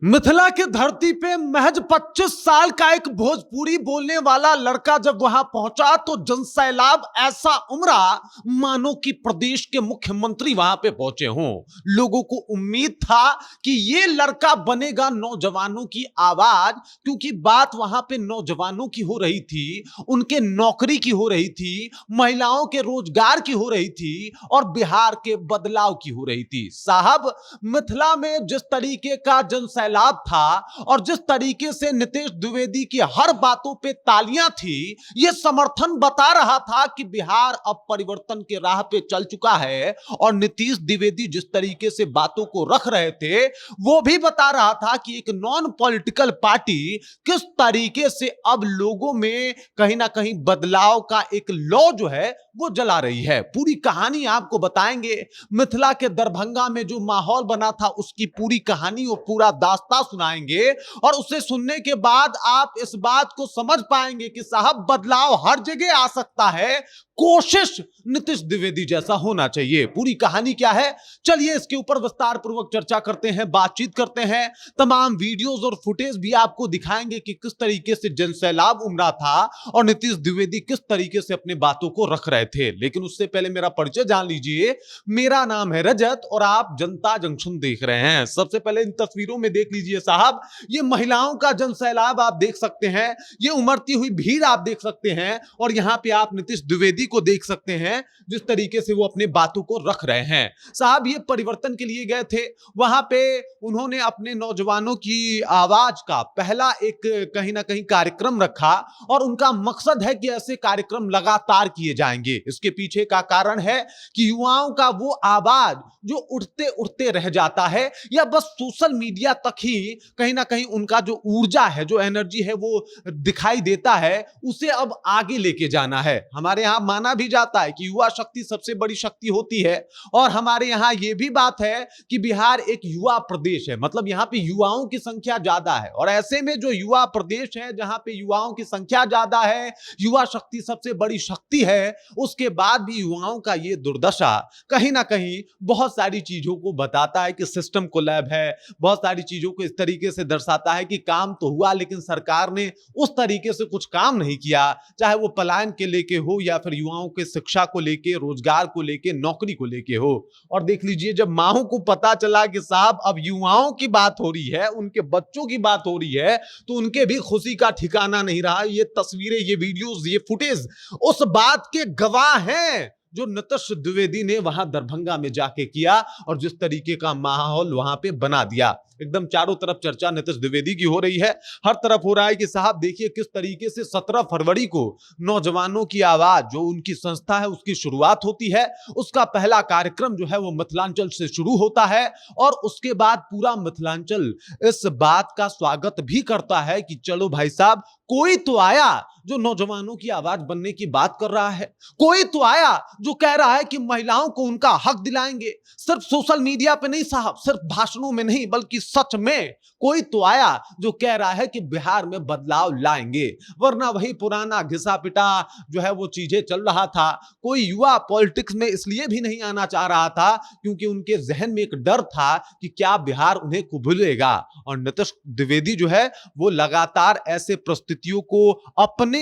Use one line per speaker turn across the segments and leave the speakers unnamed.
मिथिला की धरती पे महज 25 साल का एक भोजपुरी बोलने वाला लड़का जब वहां पहुंचा तो जनसैलाब ऐसा उमड़ा मानो कि प्रदेश के मुख्यमंत्री वहां पे पहुंचे हों। लोगों को उम्मीद था कि ये लड़का बनेगा नौजवानों की आवाज, क्योंकि बात वहां पे नौजवानों की हो रही थी, उनके नौकरी की हो रही थी, महिलाओं के रोजगार की हो रही थी और बिहार के बदलाव की हो रही थी। साहब, मिथिला में जिस तरीके का जनसैलाब था और जिस तरीके से नीतीश द्विवेदी की हर बातों पे तालियां थी, यह समर्थन बता रहा था कि बिहार अब परिवर्तन के राह पे चल चुका है। और नीतीश द्विवेदी जिस तरीके से बातों को रख रहे थे, वो भी बता रहा था कि एक नॉन पॉलिटिकल पार्टी किस तरीके से अब लोगों में कहीं ना कहीं बदलाव का एक लौ जो है वो जला रही है। पूरी कहानी आपको बताएंगे। मिथिला के दरभंगा में जो माहौल बना था उसकी पूरी कहानी और पूरा दास्तां सुनाएंगे, और उसे सुनने के बाद आप इस बात को समझ पाएंगे कि साहब, बदलाव हर जगह आ सकता है, कोशिश नीतीश द्विवेदी जैसा होना चाहिए। पूरी कहानी क्या है, चलिए इसके ऊपर विस्तार पूर्वक चर्चा करते हैं, बातचीत करते हैं। तमाम वीडियोस और फुटेज भी आपको दिखाएंगे कि किस तरीके से जनसैलाब उमड़ा था और नीतीश द्विवेदी किस तरीके से अपनी बातों को रख रहे थे। लेकिन उससे पहले मेरा परिचय जान लीजिए। मेरा नाम है रजत और आप जनता जंक्शन देख रहे हैं। सबसे पहले इन तस्वीरों में देख लीजिए साहब, ये महिलाओं का जनसैलाब आप देख सकते हैं, ये उमड़ती हुई भीड़ आप देख सकते हैं, और यहां पे आप नीतीश द्विवेदी को देख सकते हैं जिस तरीके से वो अपने बातों को रख रहे हैं। साहब, ये परिवर्तन के लिए गए थे, वहां पे उन्होंने अपने नौजवानों की आवाज का पहला एक कहीं ना कहीं कार्यक्रम रखा, और उनका मकसद है कि ऐसे कार्यक्रम लगातार किए जाएंगे। इसके पीछे का कारण है कि युवाओं का वो आवाज जो उठते उठते रह जाता है, या बस सोशल मीडिया तक ही कहीं ना कहीं उनका जो ऊर्जा है, जो एनर्जी है वो दिखाई देता है, उसे अब आगे लेके जाना है। हमारे यहां माना भी जाता है कि युवा शक्ति सबसे बड़ी शक्ति होती है, और हमारे यहां यह भी बात है कि बिहार एक युवा प्रदेश है, मतलब यहां पे युवाओं की संख्या ज्यादा है। और ऐसे में जो युवा प्रदेश है, जहां पे युवाओं की संख्या ज्यादा है, युवा शक्ति सबसे बड़ी शक्ति है, उसके बाद भी युवाओं का ये दुर्दशा कहीं ना कहीं बहुत सारी चीजों को बताता है कि सिस्टम कोलैब है, बहुत सारी चीजों को इस तरीके से दर्शाता है कि काम तो हुआ लेकिन सरकार ने उस तरीके से कुछ काम नहीं किया, चाहे वो पलायन के लेके हो या फिर युवाओं के शिक्षा को लेके, रोजगार को लेके, नौकरी को लेके हो। और देख लीजिए, जब माओ को पता चला कि साहब अब युवाओं की बात हो रही है, उनके बच्चों की बात हो रही है, तो उनके भी खुशी का ठिकाना नहीं रहा। ये तस्वीरें, ये वीडियोस, ये फुटेज उस बात के गवाह हैं जो नीतीश द्विवेदी ने वहां दरभंगा में जाके किया, और जिस तरीके का माहौल वहां पे बना दिया। एकदम चारों तरफ चर्चा नीतीश द्विवेदी की हो रही है। हर तरफ हो रहा है कि साहब देखिए किस तरीके से 17 फरवरी को नौजवानों की आवाज, जो उनकी संस्था है, उसकी शुरुआत होती है। उसका पहला कार्यक्रम जो है वो मिथिलांचल से शुरू होता है, और उसके बाद पूरा मिथिलांचल इस बात का स्वागत भी करता है कि चलो भाई साहब, कोई तो आया जो नौजवानों की आवाज बनने की बात कर रहा है, कोई तो आया जो कह रहा है कि महिलाओं को उनका हक दिलाएंगे। सिर्फ सोशल मीडिया पे नहीं साहब, सिर्फ भाषणों में नहीं, बल्कि सच में कोई तो आया जो कह रहा है कि बिहार में बदलाव लाएंगे। वरना वही पुराना घिसा पिटा जो है वो चीजें चल रहा था। कोई युवा पॉलिटिक्स में इसलिए भी नहीं आना चाह रहा था क्योंकि उनके जहन में एक डर था कि क्या बिहार उन्हें कुबलेगा। और नीतीश द्विवेदी जो है वो लगातार ऐसे परिस्थितियों को अपने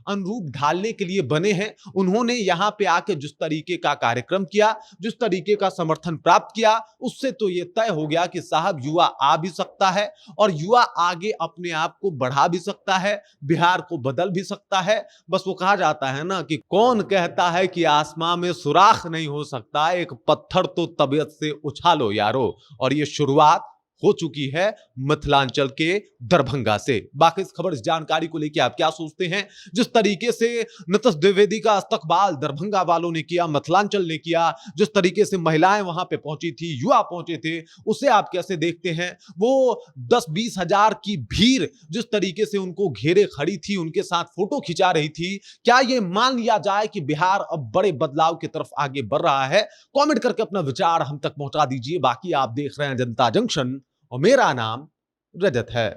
अनुरूप ढालने के लिए बने हैं। उन्होंने यहां पे आके जिस तरीके का कार्यक्रम किया, जिस तरीके का समर्थन प्राप्त किया, उससे तो यह तय हो गया कि साहब युवा आ भी सकता है, और युवा आगे अपने आप को बढ़ा भी सकता है, बिहार को बदल भी सकता है। बस वो कहा जाता है ना कि कौन कहता है कि आसमां में सुराख नहीं हो सकता, एक पत्थर तो तबीयत से उछालो यारो। और ये शुरुआत हो चुकी है मिथिलांचल के दरभंगा से। बाकी इस खबर, इस जानकारी को लेकर आप क्या सोचते हैं? जिस तरीके से नीतीश द्विवेदी का इस्तकबाल दरभंगा वालों ने किया, मिथिलांचल ने किया, जिस तरीके से महिलाएं वहां पे पहुंची थी, युवा पहुंचे थे, उसे आप कैसे देखते हैं? वो 10-20 हजार की भीड़ जिस तरीके से उनको घेरे खड़ी थी, उनके साथ फोटो खिंचा रही थी, क्या यह मान लिया जाए कि बिहार अब बड़े बदलाव की तरफ आगे बढ़ रहा है? कमेंट करके अपना विचार हम तक पहुंचा दीजिए। बाकी आप देख रहे हैं जनता जंक्शन और मेरा नाम रजत है।